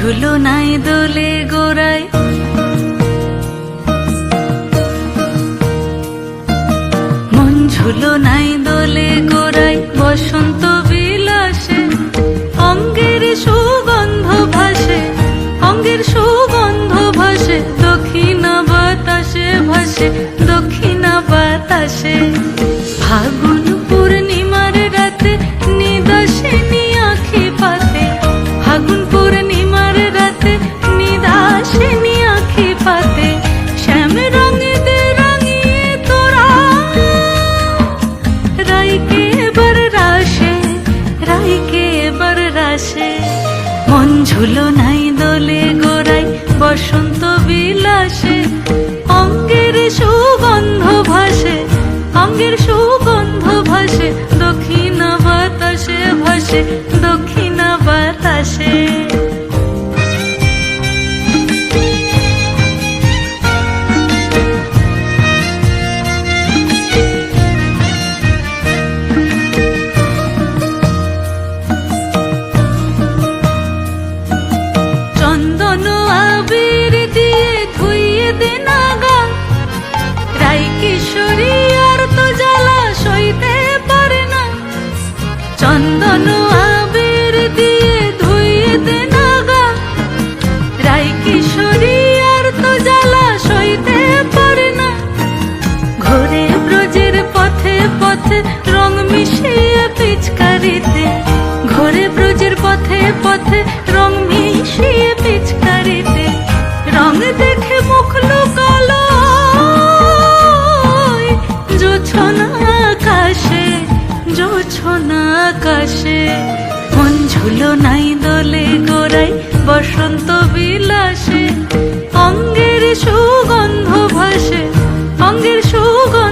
ঝুলো নাই দোলে গোড়ায়, মন ঝুলো নাই দোলে গোড়ায়, বসন্ত বিলাসে অঙ্গের সুগন্ধ ভাসে, অঙ্গের সুগন্ধ ভাসে, দক্ষিণা বাতাসে ভাসে, দক্ষিণা বাতাসে। ফাগুন পূর্ণিমার রাতে নিদাসিনী আঁখি পাতে, ফাগুন পূর্ণিমার রাতে নিদাসিনী আঁখি পাতে, শ্যাম রঙে দে রাঙিয়ে তোরা রাইকে এবার রাশে, রাইকে এবার রাশে। মন ঝুলো নাই দোলে গোড়ায়, বসন্ত বিলাসে অঙ্গের সুগন্ধ ভাসে, অঙ্গের সুগন্ধ ভাসে, দক্ষিণা বাতাসে ভাসে, দক্ষিণা বাতাসে। চন্দন আবির দিয়ে ধুইয়ে দে নাগা, রাই কিশোরী আর তো জ্বালা সইতে পারে না। চন্দন আবির দিয়ে ধুইয়ে দে নাগা, রাই কিশোরী আর তো জ্বালা সইতে পারে না। ঘোরে ব্রজের পথে পথে রং মিশিয়ে পিচকারিতে, ঘোরে ব্রজের পথে পথে রং মিশিয়ে পিচকারিতে, রং দেখে মুখ লুকালো জোছনা আকাশে, জোছনা আকাশে। মন ঝুলো নাই দোলে গোড়ায়, বসন্ত বিলাসে অঙ্গের সুগন্ধ ভাসে, অঙ্গের সুগন্ধ